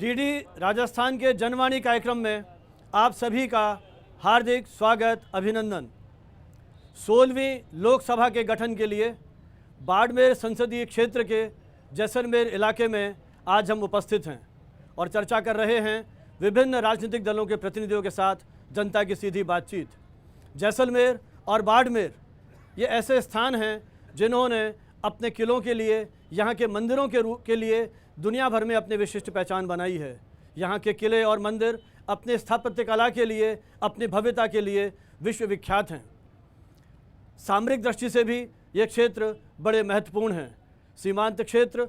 DD Rajasthan के जनवाणी कार्यक्रम में आप सभी का हार्दिक स्वागत, अभिनंदन। 16वीं लोकसभा के गठन के लिए बाड़मेर संसदीय क्षेत्र के जैसलमेर इलाके में आज हम उपस्थित हैं और चर्चा कर रहे हैं विभिन्न राजनीतिक दलों के प्रतिनिधियों के साथ जनता की सीधी बातचीत। जैसलमेर और बाड़मेर ये ऐसे स्थान हैं जिन्होंने अपने किलों के लिए, यहाँ के मंदिरों के लिए दुनिया भर में अपनी विशिष्ट पहचान बनाई है। यहाँ के किले और मंदिर अपने स्थापत्य कला के लिए, अपनी भव्यता के लिए विश्वविख्यात हैं। सामरिक दृष्टि से भी ये क्षेत्र बड़े महत्वपूर्ण हैं। सीमांत क्षेत्र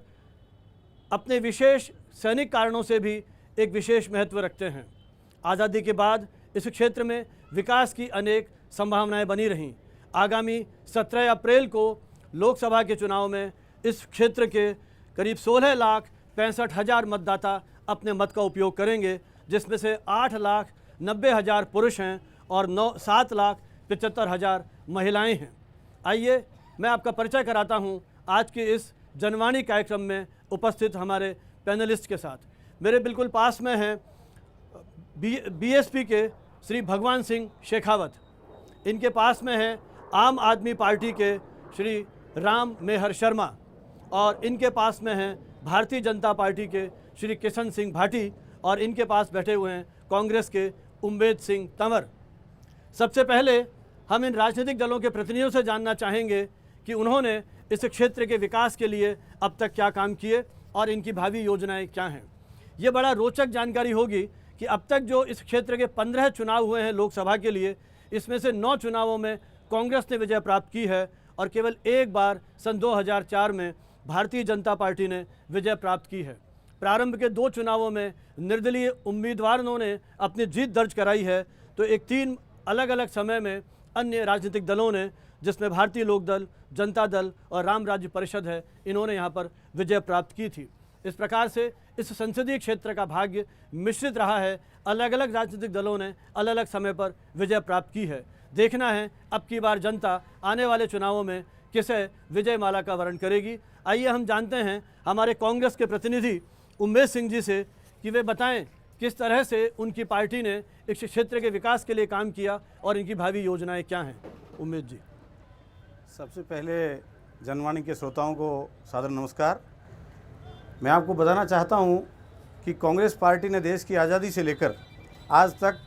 अपने विशेष सैनिक कारणों से भी एक विशेष महत्व रखते हैं। आज़ादी के बाद इस क्षेत्र में विकास की अनेक संभावनाएं बनी रहीं। आगामी 17 अप्रैल को लोकसभा के चुनाव में इस क्षेत्र के करीब 16,65,000 मतदाता अपने मत का उपयोग करेंगे, जिसमें से 8,90,000 पुरुष हैं और 7,75,000 महिलाएं हैं। आइए मैं आपका परिचय कराता हूं आज के इस जनवाणी कार्यक्रम में उपस्थित हमारे पैनलिस्ट के साथ। मेरे बिल्कुल पास में हैं बीएसपी के श्री भगवान सिंह शेखावत। इनके पास में हैं आम आदमी पार्टी के श्री राम मेहर शर्मा और इनके पास में हैं भारतीय जनता पार्टी के श्री किशन सिंह भाटी और इनके पास बैठे हुए हैं कांग्रेस के उम्मेद सिंह तंवर। सबसे पहले हम इन राजनीतिक दलों के प्रतिनिधियों से जानना चाहेंगे कि उन्होंने इस क्षेत्र के विकास के लिए अब तक क्या काम किए और इनकी भावी योजनाएं क्या हैं। ये बड़ा रोचक जानकारी होगी कि अब तक जो इस क्षेत्र के 15 चुनाव हुए हैं लोकसभा के लिए, इसमें से 9 चुनावों में कांग्रेस ने विजय प्राप्त की है और केवल एक बार सन 2004 में भारतीय जनता पार्टी ने विजय प्राप्त की है। प्रारंभ के 2 चुनावों में निर्दलीय उम्मीदवारों ने अपनी जीत दर्ज कराई है, तो एक 3 अलग अलग समय में अन्य राजनीतिक दलों ने, जिसमें भारतीय लोकदल, जनता दल और राम राज्य परिषद है, इन्होंने यहाँ पर विजय प्राप्त की थी। इस प्रकार से इस संसदीय क्षेत्र का भाग्य मिश्रित रहा है। अलग अलग राजनीतिक दलों ने अलग अलग समय पर विजय प्राप्त की है। देखना है अब की बार जनता आने वाले चुनावों में किसे विजय माला का वरण करेगी। आइए हम जानते हैं हमारे कांग्रेस के प्रतिनिधि उम्मेद सिंह जी से कि वे बताएं किस तरह से उनकी पार्टी ने इस क्षेत्र के विकास के लिए काम किया और इनकी भावी योजनाएं क्या हैं। उम्मेद जी। सबसे पहले जनवाणी के श्रोताओं को सादर नमस्कार। मैं आपको बताना चाहता हूं कि कांग्रेस पार्टी ने देश की आज़ादी से लेकर आज तक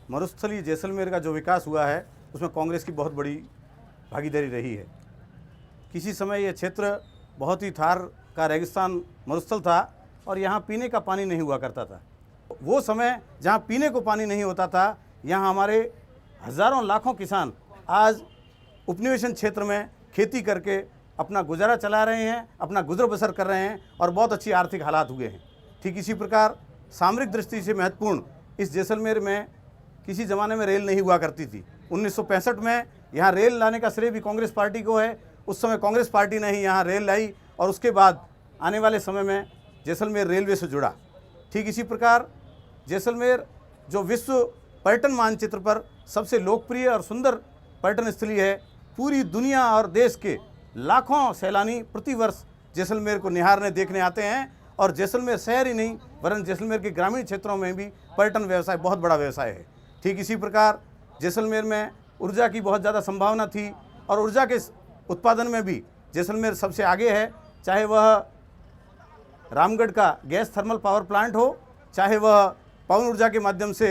मरुस्थलीय जैसलमेर का जो विकास हुआ है उसमें कांग्रेस की बहुत बड़ी भागीदारी रही है। किसी समय ये क्षेत्र बहुत ही थार का रेगिस्तान मरुस्थल था और यहाँ पीने का पानी नहीं हुआ करता था। वो समय जहाँ पीने को पानी नहीं होता था, यहाँ हमारे हज़ारों लाखों किसान आज उपनिवेशन क्षेत्र में खेती करके अपना गुजारा चला रहे हैं, अपना गुजर बसर कर रहे हैं और बहुत अच्छी आर्थिक हालात हुए हैं। ठीक इसी प्रकार सामरिक दृष्टि से महत्वपूर्ण इस जैसलमेर में किसी ज़माने में रेल नहीं हुआ करती थी। 1965 में यहाँ रेल लाने का श्रेय भी कांग्रेस पार्टी को है। उस समय कांग्रेस पार्टी ने ही यहाँ रेल लाई और उसके बाद आने वाले समय में जैसलमेर रेलवे से जुड़ा। ठीक इसी प्रकार जैसलमेर जो विश्व पर्यटन मानचित्र पर सबसे लोकप्रिय और सुंदर पर्यटन स्थली है, पूरी दुनिया और देश के लाखों सैलानी प्रतिवर्ष जैसलमेर को निहारने देखने आते हैं और जैसलमेर शहर ही नहीं वरन जैसलमेर के ग्रामीण क्षेत्रों में भी पर्यटन व्यवसाय बहुत बड़ा व्यवसाय है। ठीक इसी प्रकार जैसलमेर में ऊर्जा की बहुत ज़्यादा संभावना थी और ऊर्जा के उत्पादन में भी जैसलमेर सबसे आगे है। चाहे वह रामगढ़ का गैस थर्मल पावर प्लांट हो, चाहे वह पवन ऊर्जा के माध्यम से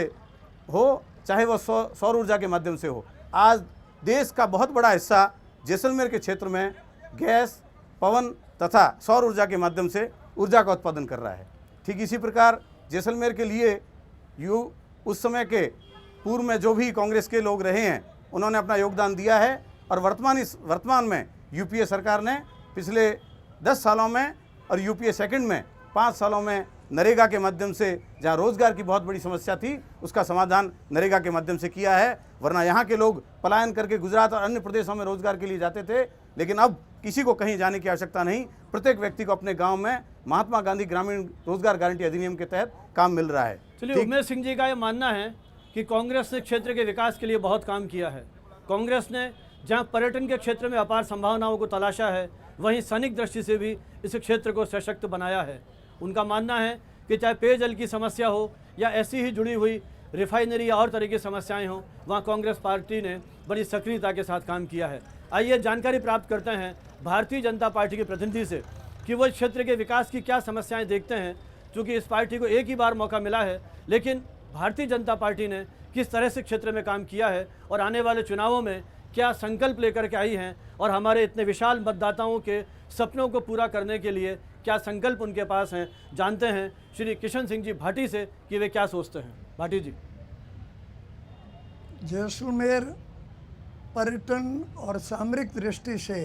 हो, चाहे वह सौर ऊर्जा के माध्यम से हो। आज देश का बहुत बड़ा हिस्सा जैसलमेर के क्षेत्र में गैस, पवन तथा सौर ऊर्जा के माध्यम से ऊर्जा का उत्पादन कर रहा है। ठीक इसी प्रकार जैसलमेर के लिए उस समय के पूर्व में जो भी कांग्रेस के लोग रहे हैं उन्होंने अपना योगदान दिया है और वर्तमान में यूपीए सरकार ने पिछले 10 सालों में और यूपीए सेकंड में 5 सालों में नरेगा के माध्यम से जहां रोज़गार की बहुत बड़ी समस्या थी उसका समाधान नरेगा के माध्यम से किया है। वरना यहाँ के लोग पलायन करके गुजरात और अन्य प्रदेशों में रोज़गार के लिए जाते थे, लेकिन अब किसी को कहीं जाने की आवश्यकता नहीं। प्रत्येक व्यक्ति को अपने गांव में महात्मा गांधी ग्रामीण रोजगार गारंटी अधिनियम के तहत काम मिल रहा है। चलिए, उमेद सिंह जी का ये मानना है कि कांग्रेस ने क्षेत्र के विकास के लिए बहुत काम किया है। कांग्रेस ने जहां पर्यटन के क्षेत्र में अपार संभावनाओं को तलाशा है, वहीं सैनिक दृष्टि से भी इस क्षेत्र को सशक्त बनाया है। उनका मानना है कि चाहे पेयजल की समस्या हो या ऐसी ही जुड़ी हुई रिफाइनरी या और तरह की समस्याएं हों, वहाँ कांग्रेस पार्टी ने बड़ी सक्रियता के साथ काम किया है। आइए जानकारी प्राप्त करते हैं भारतीय जनता पार्टी के प्रतिनिधि से कि वो क्षेत्र के विकास की क्या समस्याएं देखते हैं। चूँकि इस पार्टी को एक ही बार मौका मिला है, लेकिन भारतीय जनता पार्टी ने किस तरह से क्षेत्र में काम किया है और आने वाले चुनावों में क्या संकल्प लेकर के आई हैं और हमारे इतने विशाल मतदाताओं के सपनों को पूरा करने के लिए क्या संकल्प उनके पास हैं। जानते हैं श्री किशन सिंह जी भाटी से कि वे क्या सोचते हैं। भाटी जी। जैसलमेर पर्यटन और सामरिक दृष्टि से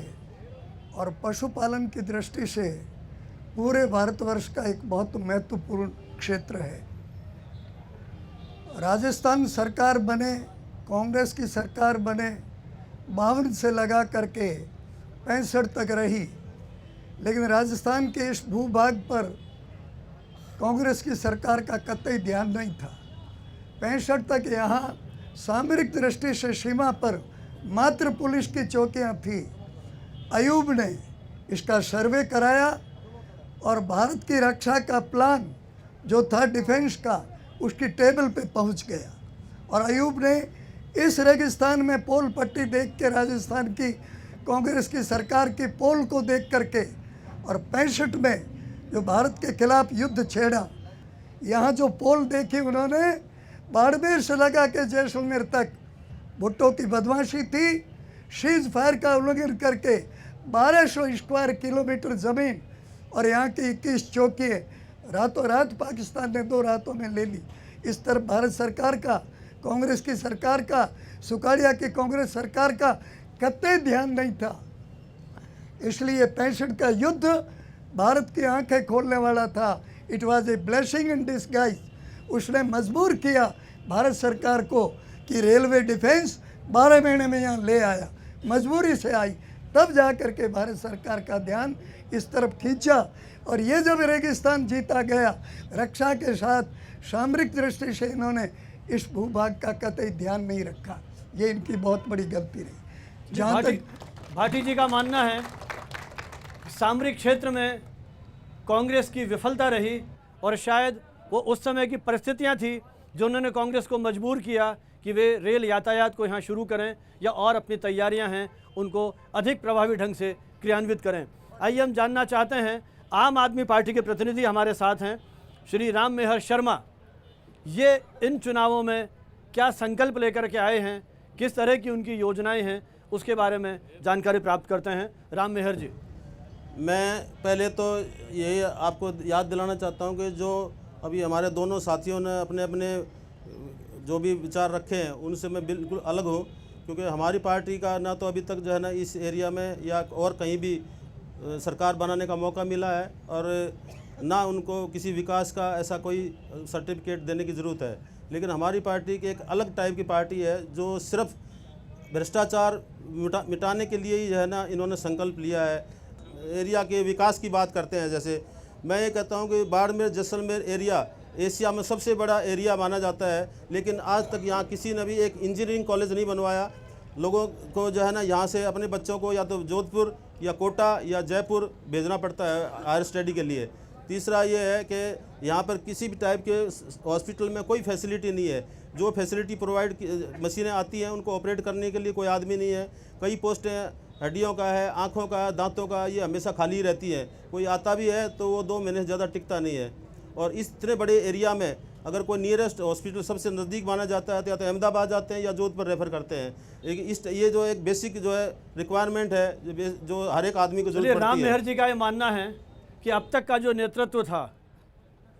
और पशुपालन की दृष्टि से पूरे भारतवर्ष का एक बहुत महत्वपूर्ण क्षेत्र है। राजस्थान सरकार बने, कांग्रेस की सरकार बने, 52 से लगा करके 65 तक रही, लेकिन राजस्थान के इस भूभाग पर कांग्रेस की सरकार का कतई ध्यान नहीं था। 65 तक यहाँ सामरिक दृष्टि से सीमा पर मात्र पुलिस की चौकियाँ थी। अयूब ने इसका सर्वे कराया और भारत की रक्षा का प्लान जो था डिफेंस का, उसकी टेबल पे पहुंच गया। और अयूब ने इस रेगिस्तान में पोल पट्टी देख के राजस्थान की कांग्रेस की सरकार की पोल को देख करके और 65 में जो भारत के खिलाफ युद्ध छेड़ा, यहाँ जो पोल देखी उन्होंने, बाड़मेर से लगा के जैसलमेर तक भुट्टो की बदमाशी थी। सीज फायर का उल्लंघन करके 1200 स्क्वायर किलोमीटर ज़मीन और यहाँ की 21 चौकियाँ रातों रात पाकिस्तान ने 2 रातों में ले ली। इस तरफ भारत सरकार का, कांग्रेस की सरकार का, सुकाड़िया की कांग्रेस सरकार का कतई ध्यान नहीं था। इसलिए 65 का युद्ध भारत की आंखें खोलने वाला था। It was a blessing in disguise. उसने मजबूर किया भारत सरकार को कि रेलवे डिफेंस 12 महीने में यहाँ ले आया, मजबूरी से आई। तब जा कर के भारत सरकार का ध्यान इस तरफ खींचा और ये जब रेगिस्तान जीता गया, रक्षा के साथ सामरिक दृष्टि से इन्होंने इस भूभाग का कतई ध्यान नहीं रखा। ये इनकी बहुत बड़ी गलती रही। जहाँ तक भाटी जी का मानना है सामरिक क्षेत्र में कांग्रेस की विफलता रही और शायद वो उस समय की परिस्थितियां थी जो उन्होंने कांग्रेस को मजबूर किया कि वे रेल यातायात को यहाँ शुरू करें या और अपनी तैयारियां हैं उनको अधिक प्रभावी ढंग से क्रियान्वित करें। आइए हम जानना चाहते हैं, आम आदमी पार्टी के प्रतिनिधि हमारे साथ हैं श्री राम मेहर शर्मा। ये इन चुनावों में क्या संकल्प लेकर के आए हैं, किस तरह की उनकी योजनाएं हैं, उसके बारे में जानकारी प्राप्त करते हैं। राम मेहर जी। मैं पहले तो यही आपको याद दिलाना चाहता हूं कि जो अभी हमारे दोनों साथियों ने अपने अपने जो भी विचार रखे हैं उनसे मैं बिल्कुल अलग हूं, क्योंकि हमारी पार्टी का ना तो अभी तक जो है ना इस एरिया में या और कहीं भी सरकार बनाने का मौका मिला है और ना उनको किसी विकास का ऐसा कोई सर्टिफिकेट देने की ज़रूरत है। लेकिन हमारी पार्टी की एक अलग टाइप की पार्टी है जो सिर्फ भ्रष्टाचार मिटाने के लिए ही जो है ना इन्होंने संकल्प लिया है। एरिया के विकास की बात करते हैं, जैसे मैं ये कहता हूँ कि बाड़मेर जैसलमेर एरिया एशिया में सबसे बड़ा एरिया माना जाता है, लेकिन आज तक यहाँ किसी ने भी एक इंजीनियरिंग कॉलेज नहीं बनवाया। लोगों को जो है ना यहाँ से अपने बच्चों को या तो जोधपुर या कोटा या जयपुर भेजना पड़ता है हायर स्टडी के लिए। तीसरा ये है कि यहाँ पर किसी भी टाइप के हॉस्पिटल में कोई फैसिलिटी नहीं है। जो फैसिलिटी प्रोवाइड मशीनें आती हैं उनको ऑपरेट करने के लिए कोई आदमी नहीं है। कई पोस्टें हड्डियों का है, आँखों का, दांतों का, ये हमेशा खाली रहती है। कोई आता भी है तो वो 2 महीने से ज़्यादा टिकता नहीं है। और इस इतने बड़े एरिया में अगर कोई नियरेस्ट हॉस्पिटल सबसे नज़दीक माना जाता है तो या तो अहमदाबाद जाते हैं या जोधपुर रेफ़र करते हैं। ये जो एक बेसिक जो है रिक्वायरमेंट है जो हर एक आदमी को जरूरत पड़ती है। राम मेहर जी का ये मानना है कि अब तक का जो नेतृत्व था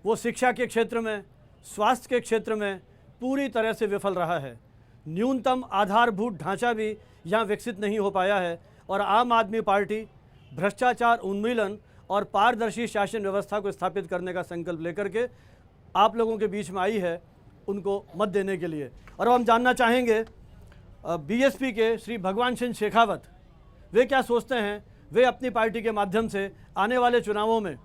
वो शिक्षा के क्षेत्र में, स्वास्थ्य के क्षेत्र में पूरी तरह से विफल रहा है। न्यूनतम आधारभूत ढांचा भी यहाँ विकसित नहीं हो पाया है और आम आदमी पार्टी भ्रष्टाचार उन्मूलन और पारदर्शी शासन व्यवस्था को स्थापित करने का संकल्प लेकर के आप लोगों के बीच में आई है उनको मत देने के लिए। और हम जानना चाहेंगे बीएसपी के श्री भगवान सिंह शेखावत, वे क्या सोचते हैं, वे अपनी पार्टी के माध्यम से आने वाले चुनावों में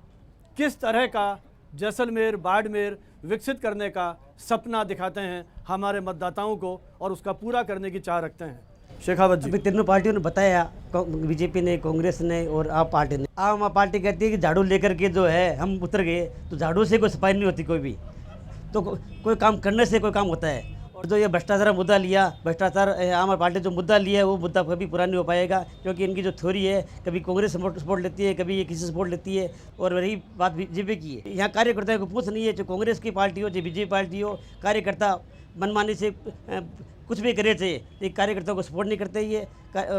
किस तरह का जैसलमेर बाड़मेर विकसित करने का सपना दिखाते हैं हमारे मतदाताओं को और उसका पूरा करने की चाह रखते हैं। शेखावत जी। अभी तीनों पार्टियों ने बताया, बीजेपी ने, कांग्रेस ने और आप पार्टी ने। आम पार्टी कहती है कि झाड़ू लेकर के जो है हम उतर गए, तो झाड़ू से कोई सफाई नहीं होती कोई भी, तो कोई काम करने से कोई काम होता है। और जो ये भ्रष्टाचार मुद्दा लिया, भ्रष्टाचार आम पार्टी जो मुद्दा लिया है वो मुद्दा कभी पूरा नहीं हो पाएगा, क्योंकि इनकी जो थ्योरी है, कभी कांग्रेस सपोर्ट लेती है, कभी ये किसी सपोर्ट लेती है। और वही बात बीजेपी की है, यहाँ कार्यकर्ताओं को पूछ नहीं है, जो कांग्रेस की पार्टी हो, जो बीजेपी पार्टी हो, कार्यकर्ता मनमानी से कुछ भी करे चाहिए, एक कार्यकर्ताओं को सपोर्ट नहीं करते। ये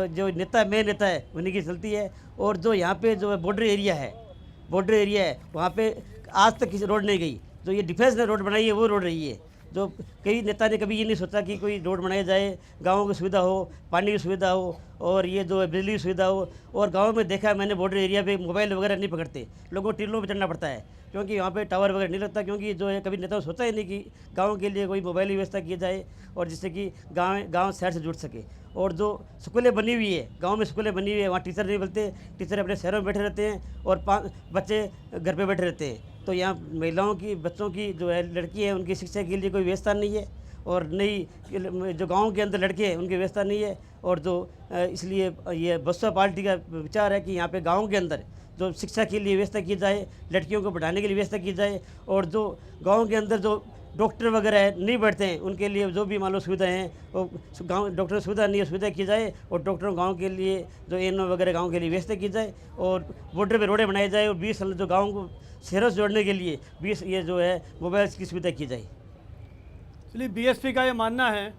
जो नेता मेन नेता है उन्हीं की चलती है। और जो यहाँ पे जो बॉर्डर एरिया है वहाँ पे आज तक किसी रोड नहीं गई। जो ये डिफेंस ने रोड बनाई है वो रोड रही है। जो कई नेता ने कभी ये नहीं सोचा कि कोई रोड बनाया जाए, गाँवों की सुविधा हो, पानी की सुविधा हो और ये जो है बिजली की सुविधा हो। और गाँव में देखा मैंने बॉर्डर एरिया पे मोबाइल वगैरह नहीं पकड़ते, लोगों को टीलों पर चढ़ना पड़ता है, क्योंकि वहाँ पे टावर वगैरह नहीं लगता। क्योंकि जो है कभी नेता ने सोचा ही नहीं कि गाँव के लिए कोई मोबाइल की व्यवस्था की जाए और जिससे कि गाँव शहर से जुड़ सके। और जो स्कूलें बनी हुई है, गांव में स्कूलें बनी हुई है, वहाँ टीचर नहीं मिलते, टीचर अपने शहरों में बैठे रहते हैं और बच्चे घर पे बैठे रहते हैं। तो यहाँ महिलाओं की, बच्चों की जो है लड़की है, उनकी शिक्षा के लिए कोई व्यवस्था नहीं है। और नई जो गांव के अंदर लड़के हैं उनकी व्यवस्था नहीं है। और जो इसलिए ये बसपा पार्टी का विचार है कि यहाँ पे गाँव के अंदर जो शिक्षा के लिए व्यवस्था की जाए, लड़कियों को बढ़ाने के लिए व्यवस्था की जाए। और जो गाँव के अंदर जो डॉक्टर वगैरह नहीं बैठते हैं उनके लिए जो भी मान लो सुविधाएँ हैं, वो गाँव डॉक्टर सुविधा नहीं है, सुविधा की जाए। और डॉक्टरों गाँव के लिए जो एनओ वगैरह गाँव के लिए व्यवस्था की जाए। और बॉर्डर पे रोडें बनाई जाए और 20 जो गाँव को शहरों से जोड़ने के लिए 20 ये जो है मोबाइल की सुविधा की जाए। चलिए, बीएसपी का ये मानना है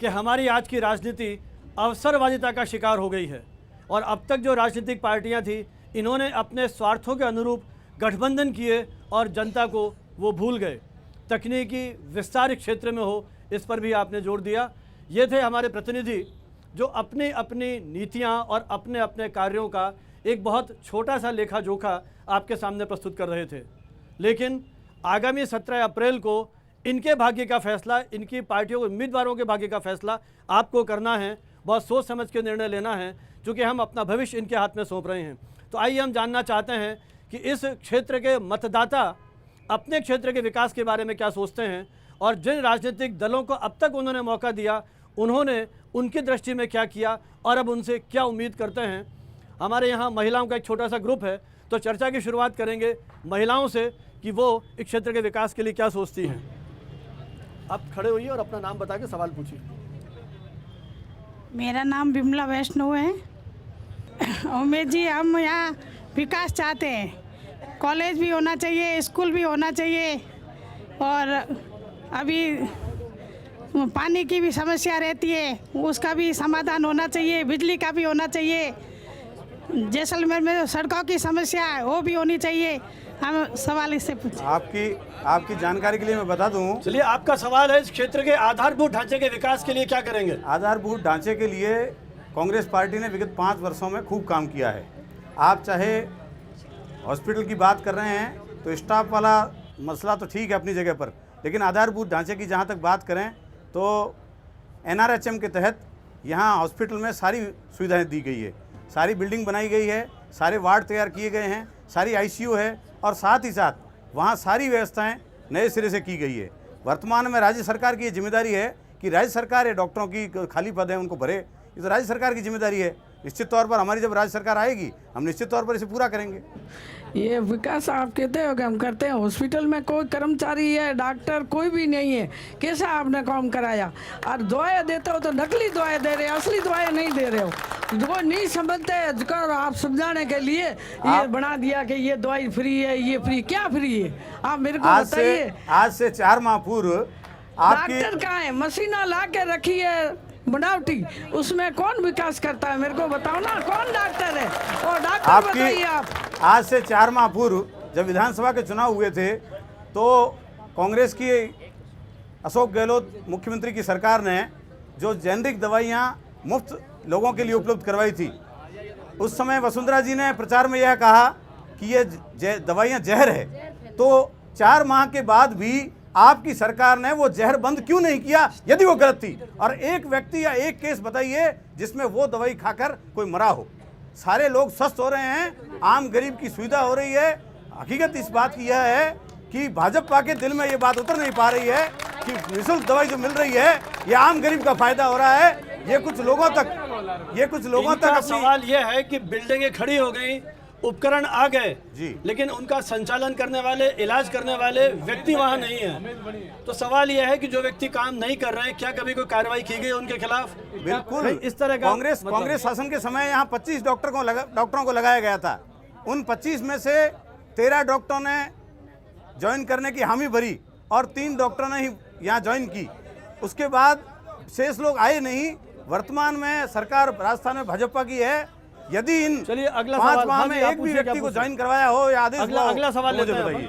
कि हमारी आज की राजनीति अवसरवादिता का शिकार हो गई है और अब तक जो राजनीतिक पार्टियां थी इन्होंने अपने स्वार्थों के अनुरूप गठबंधन किए और जनता को वो भूल गए। तकनीकी विस्तारित क्षेत्र में हो, इस पर भी आपने जोर दिया। ये थे हमारे प्रतिनिधि जो अपनी अपनी नीतियां और अपने अपने कार्यों का एक बहुत छोटा सा लेखा जोखा आपके सामने प्रस्तुत कर रहे थे। लेकिन आगामी 17 अप्रैल को इनके भाग्य का फैसला, इनकी पार्टियों के उम्मीदवारों के भाग्य का फैसला आपको करना है। बहुत सोच समझ के निर्णय लेना है, क्योंकि हम अपना भविष्य इनके हाथ में सौंप रहे हैं। तो आइए हम जानना चाहते हैं कि इस क्षेत्र के मतदाता अपने क्षेत्र के विकास के बारे में क्या सोचते हैं और जिन राजनीतिक दलों को अब तक उन्होंने मौका दिया उन्होंने उनकी दृष्टि में क्या किया और अब उनसे क्या उम्मीद करते हैं। हमारे यहाँ महिलाओं का एक छोटा सा ग्रुप है, तो चर्चा की शुरुआत करेंगे महिलाओं से कि वो इस क्षेत्र के विकास के लिए क्या सोचती हैं। आप खड़े होइए और अपना नाम बता के सवाल पूछिए। मेरा नाम बिमला वैष्णव है। उमेश जी, हम यहाँ विकास चाहते हैं, कॉलेज भी होना चाहिए, स्कूल भी होना चाहिए और अभी पानी की भी समस्या रहती है, उसका भी समाधान होना चाहिए, बिजली का भी होना चाहिए, जैसलमेर में सड़कों की समस्या है वो भी होनी चाहिए। हम सवाल इससे पूछे। आपकी जानकारी के लिए मैं बता दूं। चलिए, आपका सवाल है इस क्षेत्र के आधारभूत ढांचे के विकास के लिए क्या करेंगे। आधारभूत ढांचे के लिए कांग्रेस पार्टी ने विगत 5 वर्षों में खूब काम किया है। आप चाहे हॉस्पिटल की बात कर रहे हैं तो स्टाफ वाला मसला तो ठीक है अपनी जगह पर, लेकिन आधारभूत ढांचे की जहाँ तक बात करें तो NRHM के तहत यहाँ हॉस्पिटल में सारी सुविधाएं दी गई है, सारी बिल्डिंग बनाई गई है, सारे वार्ड तैयार किए गए हैं, सारी ICU है और साथ ही साथ वहाँ सारी व्यवस्थाएं नए सिरे से की गई है। वर्तमान में राज्य सरकार की ये जिम्मेदारी है कि राज्य सरकार ये डॉक्टरों की खाली पद हैं उनको भरे, ये तो राज्य सरकार की जिम्मेदारी है। निश्चित तौर पर हमारी जब राज्य सरकार आएगी हम निश्चित तौर पर इसे पूरा करेंगे। ये विकास आप कहते हो कि हम करते हैं, हॉस्पिटल में कोई कर्मचारी है, डॉक्टर कोई भी नहीं है, कैसा आपने काम कराया? और दवाएं देते हो तो नकली दवाएं दे रहे हो, असली दवाएं नहीं दे रहे हो। जो नहीं समझते आप समझाने के लिए ये बना दिया कि ये दवाई फ्री है, ये फ्री, क्या फ्री है आप मेरे को बताइए। आज से 4 माह पूर्व डॉक्टर कहाँ है? मशीना ला के रखी है बनावटी, उसमें कौन विकास करता है? मेरे को बताओ ना, कौन डॉक्टर है? और डॉक्टर बताइए आप। आज से 4 माह पूर्व जब विधानसभा के चुनाव हुए थे तो कांग्रेस की अशोक गहलोत मुख्यमंत्री की सरकार ने जो जेनरिक दवाइयाँ मुफ्त लोगों के लिए उपलब्ध करवाई थी, उस समय वसुंधरा जी ने प्रचार में यह कहा कि ये दवाइयाँ जहर है। तो 4 माह के बाद भी आपकी सरकार ने वो जहर बंद क्यों नहीं किया यदि वो गलत थी? और एक व्यक्ति या एक केस बताइए जिसमें वो दवाई खाकर कोई मरा हो। सारे लोग स्वस्थ हो रहे हैं, आम गरीब की सुविधा हो रही है। हकीकत इस बात की यह है कि भाजपा के दिल में ये बात उतर नहीं पा रही है कि निःशुल्क दवाई जो मिल रही है ये आम गरीब का फायदा हो रहा है। ये कुछ लोगों तक इनका अपनी सवाल यह है कि बिल्डिंगें खड़ी हो गई, उपकरण आ गए जी। लेकिन उनका संचालन करने वाले, इलाज करने वाले व्यक्ति वहां नहीं है। तो सवाल यह है कि जो व्यक्ति काम नहीं कर रहे हैं, क्या कभी कोई कार्रवाई की गई उनके खिलाफ? बिल्कुल इस तरह का कांग्रेस शासन के समय यहाँ 25 डॉक्टरों को लगाया गया था। उन 25 में से 13 डॉक्टरों ने ज्वाइन करने की हामी भरी और 3 डॉक्टरों ने ही यहाँ ज्वाइन की। उसके बाद शेष लोग आए नहीं। वर्तमान में सरकार राजस्थान में भाजपा की है। यदि इन चलिए, अगला 5 सवाल। माह हाँ में जी, आप एक भी पूछिए, व्यक्ति क्या को पूछिए? ज्वाइन करवाया हो या आदेश हुआ हो, अगला सवाल तो मुझे लेते हैं बताइए।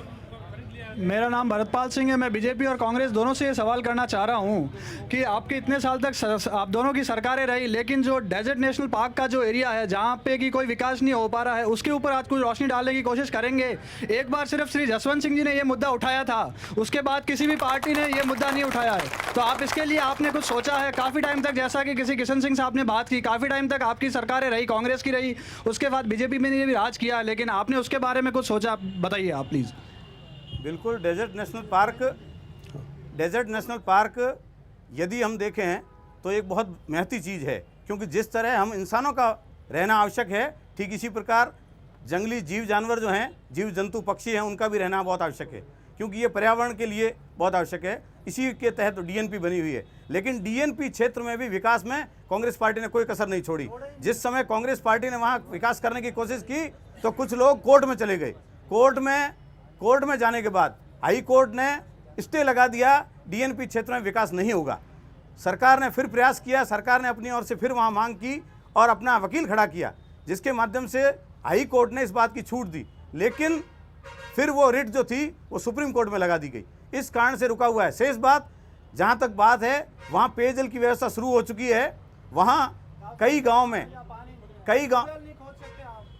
मेरा नाम भरतपाल सिंह है। मैं बीजेपी और कांग्रेस दोनों से ये सवाल करना चाह रहा हूँ कि आपके इतने साल तक आप दोनों की सरकारें रही, लेकिन जो डेजर्ट नेशनल पार्क का जो एरिया है जहाँ पे कि कोई विकास नहीं हो पा रहा है, उसके ऊपर आज कुछ रोशनी डालने की कोशिश करेंगे। एक बार सिर्फ श्री जसवंत सिंह जी ने ये मुद्दा उठाया था, उसके बाद किसी भी पार्टी ने ये मुद्दा नहीं उठाया है। तो आप इसके लिए आपने कुछ सोचा है? काफ़ी टाइम तक, जैसा कि किसी किशन सिंह साहब ने बात की, काफ़ी टाइम तक आपकी सरकारें रही, कांग्रेस की रही, उसके बाद बीजेपी में ने ये भी राज किया, लेकिन आपने उसके बारे में कुछ सोचा? बताइए आप प्लीज़। बिल्कुल, डेजर्ट नेशनल पार्क यदि हम देखें तो एक बहुत महती चीज़ है, क्योंकि जिस तरह हम इंसानों का रहना आवश्यक है, ठीक इसी प्रकार जंगली जीव जानवर जो हैं, जीव जंतु पक्षी हैं, उनका भी रहना बहुत आवश्यक है, क्योंकि ये पर्यावरण के लिए बहुत आवश्यक है। इसी के तहत डीएनपी बनी हुई है। लेकिन डीएनपी क्षेत्र में भी विकास में कांग्रेस पार्टी ने कोई कसर नहीं छोड़ी। जिस समय कांग्रेस पार्टी ने वहाँ विकास करने की कोशिश की तो कुछ लोग कोर्ट में चले गए। कोर्ट में जाने के बाद हाई कोर्ट ने स्टे लगा दिया, डीएनपी क्षेत्र में विकास नहीं होगा। सरकार ने फिर प्रयास किया, सरकार ने अपनी ओर से फिर वहां मांग की और अपना वकील खड़ा किया, जिसके माध्यम से हाई कोर्ट ने इस बात की छूट दी। लेकिन फिर वो रिट जो थी वो सुप्रीम कोर्ट में लगा दी गई, इस कारण से रुका हुआ है। शेष बात, जहाँ तक बात है, वहाँ पेयजल की व्यवस्था शुरू हो चुकी है। वहाँ कई गाँव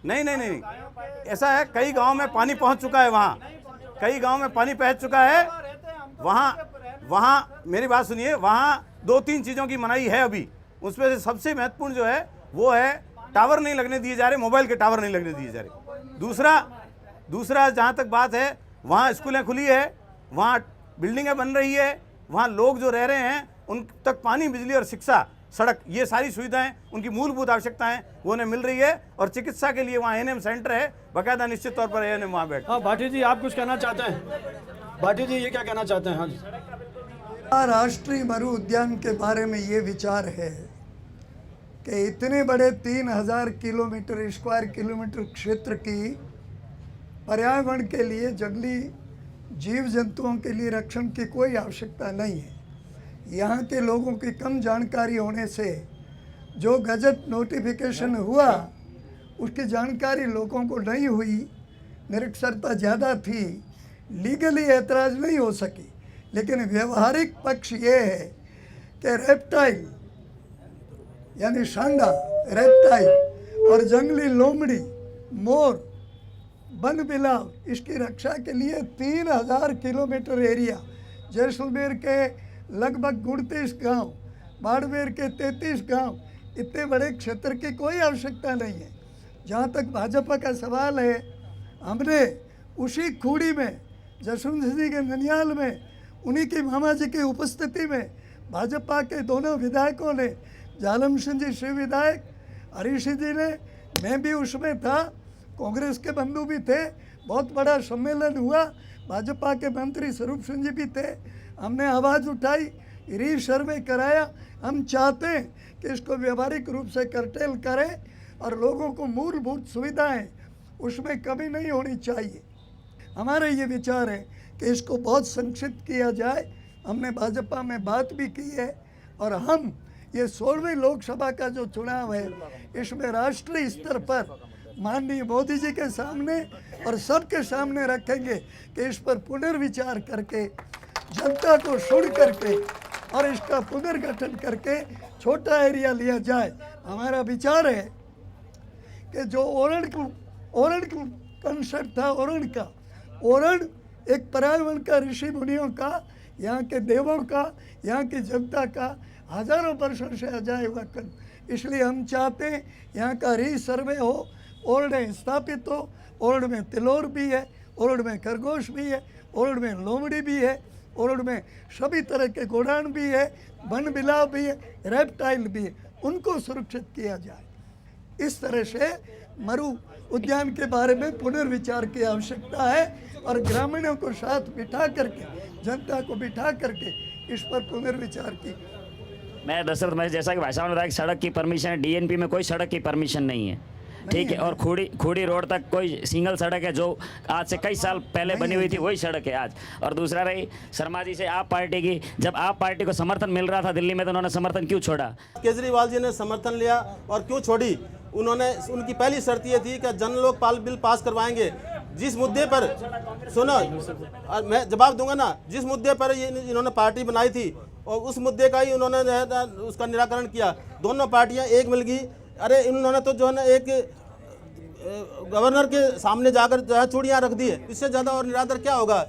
नहीं, ऐसा है, कई गांव में पानी पहुंच चुका है। वहाँ कई गांव में पानी पहुंच चुका है। वहाँ मेरी बात सुनिए, वहाँ 2-3 चीज़ों की मनाही है अभी। उसमें से सबसे महत्वपूर्ण जो है वो है टावर नहीं लगने दिए जा रहे, मोबाइल के टावर नहीं लगने दिए जा रहे। दूसरा जहाँ तक बात है, वहाँ स्कूलें खुली है, वहाँ बिल्डिंगें बन रही है, वहाँ लोग जो रह रहे हैं उन तक पानी, बिजली और शिक्षा, सड़क, ये सारी सुविधाएं, उनकी मूलभूत आवश्यकताएं वो उन्हें मिल रही है। और चिकित्सा के लिए वहाँ एएनएम सेंटर है, बाकायदा निश्चित तौर पर एएनएम वहाँ बैठ। हाँ भाटी जी, आप कुछ कहना चाहते हैं? भाटी जी, ये क्या कहना चाहते हैं? हाँ जी। राष्ट्रीय मरु उद्यान के बारे में ये विचार है कि इतने बड़े 3000 स्क्वायर किलोमीटर क्षेत्र की पर्यावरण के लिए, जंगली जीव जंतुओं के लिए रक्षण की कोई आवश्यकता नहीं है। यहाँ के लोगों की कम जानकारी होने से जो गजट नोटिफिकेशन हुआ उसकी जानकारी लोगों को नहीं हुई, निरक्षरता ज़्यादा थी, लीगली ऐतराज़ नहीं हो सकी। लेकिन व्यवहारिक पक्ष ये है कि रेप्टाइल यानी सांडा, रेप्टाइल और जंगली लोमड़ी, मोर, वन बिलाव, इसकी रक्षा के लिए 3000 किलोमीटर एरिया, जैसलमेर के लगभग 29 गांव, बाड़मेर के 33 गांव, इतने बड़े क्षेत्र की कोई आवश्यकता नहीं है। जहाँ तक भाजपा का सवाल है, हमने उसी खूड़ी में, जसवंत जी के ननियाल में, उन्हीं के मामा जी की उपस्थिति में भाजपा के दोनों विधायकों ने, जालम सिंह जी श्री विधायक, हरीश जी ने, मैं भी उसमें था, कांग्रेस के बंधु भी थे, बहुत बड़ा सम्मेलन हुआ, भाजपा के मंत्री स्वरूप सिंह जी भी थे। हमने आवाज़ उठाई, री सर्वे कराया। हम चाहते हैं कि इसको व्यवहारिक रूप से कर्टेल करें और लोगों को मूलभूत सुविधाएं उसमें कमी नहीं होनी चाहिए। हमारा ये विचार है कि इसको बहुत संक्षिप्त किया जाए। हमने भाजपा में बात भी की है और हम ये 16वीं लोकसभा का जो चुनाव है, इसमें राष्ट्रीय स्तर पर माननीय मोदी जी के सामने और सबके सामने रखेंगे कि इस पर पुनर्विचार करके, जनता को सुन करके और इसका पुनर्गठन करके छोटा एरिया लिया जाए। हमारा विचार है कि जो ओरण कंसेप्ट था, ओरण एक पर्यावरण का, ऋषि मुनियों का, यहाँ के देवों का, यहाँ की जनता का हजारों वर्षों से अजाय हुआ कन। इसलिए हम चाहते हैं यहाँ का रीसर्वे हो, ओरडें स्थापित हो। ओरड में तिलोर भी है, ओरड में खरगोश भी है, ओरड में लोमड़ी भी है, और उनमें सभी तरह के गोडाउन भी है, वन बिलाव भी है, रेप्टाइल भी है, उनको सुरक्षित किया जाए। इस तरह से मरु उद्यान के बारे में पुनर्विचार की आवश्यकता है और ग्रामीणों को साथ बिठा करके, जनता को बिठा करके इस पर पुनर्विचार की। मैं दशरथ महेश, जैसा कि भाई साहब ने बताया कि सड़क की परमिशन है, डीएनपी में कोई सड़क की परमिशन नहीं है, ठीक है। और खूड़ी रोड तक कोई सिंगल सड़क है जो आज से कई साल पहले बनी हुई थी, वही सड़क है आज। और दूसरा रही शर्मा जी से आप पार्टी की, जब आप पार्टी को समर्थन मिल रहा था दिल्ली में तो उन्होंने समर्थन क्यों छोड़ा? केजरीवाल जी ने समर्थन लिया और क्यों छोड़ी? उन्होंने, उनकी पहली शर्त ये थी कि जन लोकपाल बिल पास करवाएंगे। जिस मुद्दे पर, सुनो और मैं जवाब दूंगा ना, जिस मुद्दे पर इन्होंने पार्टी बनाई थी और उस मुद्दे का ही उन्होंने उसका निराकरण किया। दोनों पार्टियां एक मिल गई। अरे इन्होंने तो जो है ना एक गवर्नर के सामने जाकर जो है चूड़ियां रख दी है, इससे ज़्यादा और निरादर क्या होगा?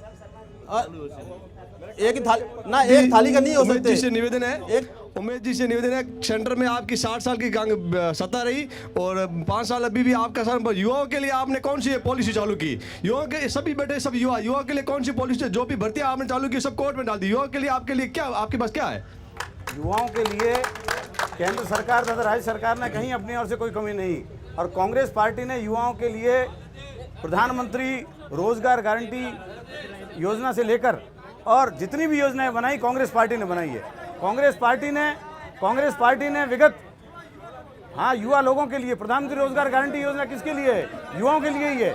एक ही थाली ना, एक थाली का नहीं हो सकते। उमेश जी से निवेदन है, उमेश जी से निवेदन है, सेंटर में आपकी 60 साल की सत्ता रही और 5 साल अभी भी आपका सर, युवाओं के लिए आपने कौन सी पॉलिसी चालू की? युवाओं के सभी बेटे, सब युवाओं के लिए कौन सी पॉलिसी, जो भी भर्तियां आपने चालू की सब कोर्ट में डाल दी। युवाओं के लिए आपके लिए क्या, आपके पास क्या है? युवाओं के लिए केंद्र सरकार तथा राज्य सरकार ने कहीं अपनी ओर से कोई कमी नहीं, और कांग्रेस पार्टी ने युवाओं के लिए प्रधानमंत्री रोजगार गारंटी योजना से लेकर और जितनी भी योजनाएं बनाई कांग्रेस पार्टी ने बनाई है। कांग्रेस पार्टी ने विगत, हाँ, युवा लोगों के लिए प्रधानमंत्री रोजगार गारंटी योजना किसके लिए है? युवाओं के लिए ही है।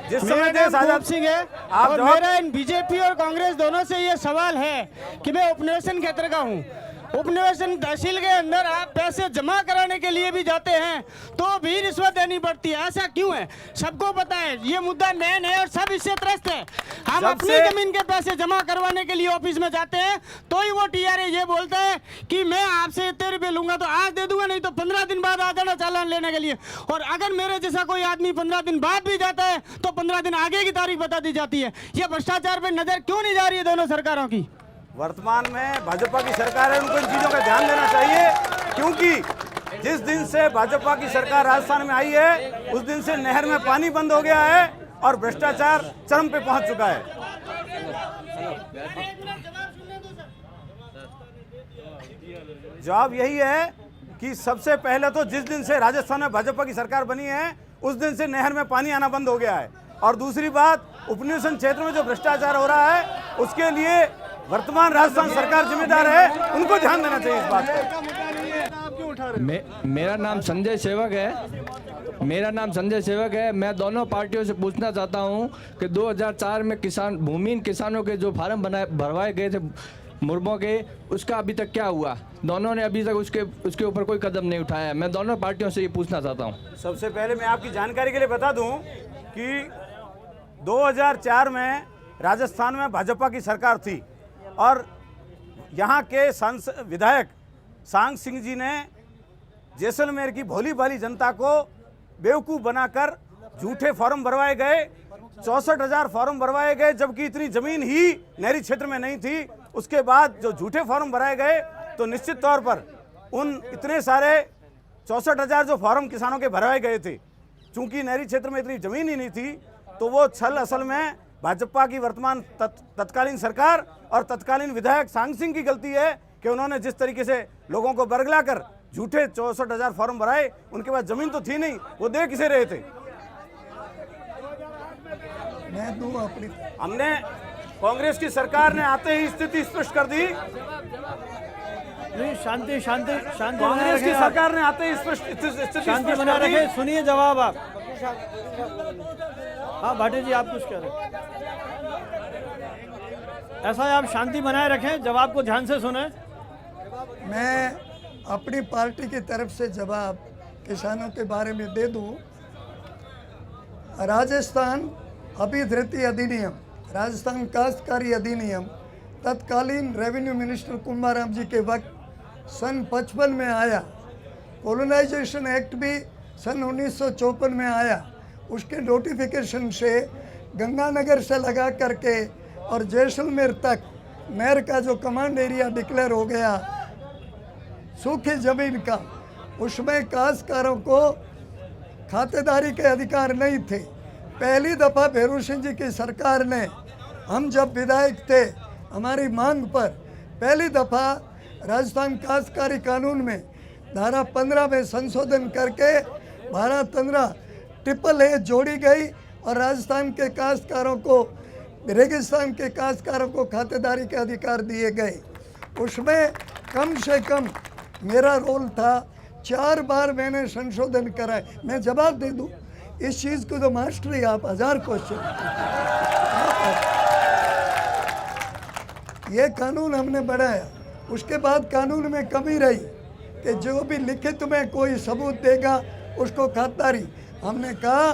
जिस समय देश आजाद सिंह है और मेरा इन बीजेपी और कांग्रेस दोनों से ये सवाल है कि मैं उपनिवेशन क्षेत्र का हूँ। उपनिवेशन तहसील के अंदर आप पैसे जमा कराने के लिए भी जाते हैं तो भी रिश्वत देनी पड़ती है। ऐसा क्यों है? सबको पता है ये मुद्दा नैन है और सब इससे त्रस्त है। हम अपनी जमीन के पैसे जमा करवाने के लिए ऑफिस में जाते हैं तो ही वो टीआरए ये बोलता है कि मैं आपसे इतने रुपये लूंगा तो आज दे दूंगा, नहीं तो 15 दिन बाद आ जाना चालान लेने के लिए। और अगर मेरे जैसा कोई आदमी 15 दिन बाद भी जाता है तो 15 दिन आगे की तारीख बता दी जाती है। ये भ्रष्टाचार पर नजर क्यों नहीं जा रही है दोनों सरकारों की? वर्तमान में भाजपा की सरकार है, उनको इन चीज़ों का ध्यान देना चाहिए, क्योंकि जिस दिन से भाजपा की सरकार राजस्थान में आई है उस दिन से नहर में पानी बंद हो गया है और भ्रष्टाचार चरम पे पहुंच चुका है। जवाब यही है कि सबसे पहले तो जिस दिन से राजस्थान में भाजपा की सरकार बनी है उस दिन से नहर में पानी आना बंद हो गया है। और दूसरी बात, उपनिवेशन क्षेत्र में जो भ्रष्टाचार हो रहा है उसके लिए वर्तमान राजस्थान सरकार जिम्मेदार है, उनको ध्यान देना चाहिए इस बात पर। मेरा नाम संजय सेवक है। मैं दोनों पार्टियों से पूछना चाहता हूं कि 2004 में भूमिहीन किसानों के जो फार्म भरवाए गए थे मुर्मों के, उसका अभी तक क्या हुआ? दोनों ने अभी तक उसके ऊपर कोई कदम नहीं उठाया। मैं दोनों पार्टियों से ये पूछना चाहता हूँ। सबसे पहले मैं आपकी जानकारी के लिए बता दूं कि 2004 में राजस्थान में भाजपा की सरकार थी और यहाँ के विधायक सांग सिंह जी ने जैसलमेर की भोली भाली जनता को बेवकूफ़ बनाकर झूठे फॉर्म भरवाए गए। 64,000 फॉर्म भरवाए गए, जबकि इतनी ज़मीन ही नहरी क्षेत्र में नहीं थी। उसके बाद जो झूठे फॉर्म भराए गए तो निश्चित तौर पर उन इतने सारे 64,000 जो फॉर्म किसानों के भरवाए गए थे, चूँकि नहरी क्षेत्र में इतनी ज़मीन ही नहीं थी, तो वो छल असल में भाजपा की वर्तमान तत्कालीन सरकार और तत्कालीन विधायक सांग सिंह की गलती है कि उन्होंने जिस तरीके से लोगों को बरगला कर झूठे 64,000 फॉर्म भराए। उनके पास जमीन तो थी नहीं, वो दे किसे रहे थे? हमने कांग्रेस की सरकार ने आते ही स्थिति स्पष्ट कर दी। शांति शांति शांति, कांग्रेस की सरकार ने आते ही स्थिति शांति बना रखे। सुनिए जवाब आप। हाँ भाटी जी, आप कुछ कह रहे हैं? ऐसा है, आप शांति बनाए रखें, जवाब को ध्यान से सुने। मैं अपनी पार्टी की तरफ से जवाब किसानों के बारे में दे दूं। राजस्थान अभिधृति अधिनियम, राजस्थान काश्तकारी अधिनियम तत्कालीन रेवेन्यू मिनिस्टर कुंभाराम जी के वक्त सन 55 में आया। कॉलोनाइजेशन एक्ट भी सन 1954 में आया। उसके नोटिफिकेशन से गंगानगर से लगा करके और जैसलमेर तक नहर का जो कमांड एरिया डिक्लेयर हो गया सूखी जमीन का, उसमें काश्तकारों को खातेदारी के अधिकार नहीं थे। पहली दफ़ा भैरू सिंह जी की सरकार ने हम जब विधायक थे, हमारी मांग पर पहली दफ़ा राजस्थान काश्तकारी कानून में धारा 15 में संशोधन करके धारा 15 AAA जोड़ी गई और राजस्थान के काश्तकारों को, रेगिस्तान के काश्तकारों को खातेदारी के अधिकार दिए गए। उसमें कम से कम मेरा रोल था, 4 बार मैंने संशोधन कराए। मैं जवाब दे दूं, इस चीज़ को तो मास्टरी आप 1000 क्वेश्चन। ये कानून हमने बढ़ाया। उसके बाद कानून में कमी रही कि जो भी लिखित में कोई सबूत देगा उसको खातिरदारी। हमने कहा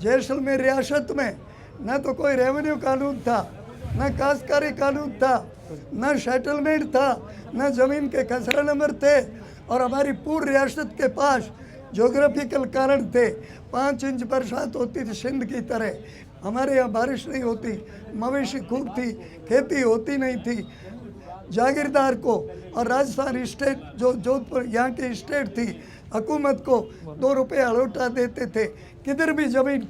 जैसलमेर रियासत में न तो कोई रेवेन्यू कानून था, न काश्तकारी कानून था, न सेटलमेंट था, न ज़मीन के खसरा नंबर थे, और हमारी पूरी रियासत के पास जोग्राफिकल कारण थे। 5 इंच बरसात होती थी सिंध की तरह, हमारे यहाँ बारिश नहीं होती, मवेशी खूब थी, खेती होती नहीं थी। जागीरदार को और राजस्थान स्टेट जो जोधपुर यहाँ की स्टेट थी, हुकूमत को 2 रुपये अलोटा देते थे। किधर भी ज़मीन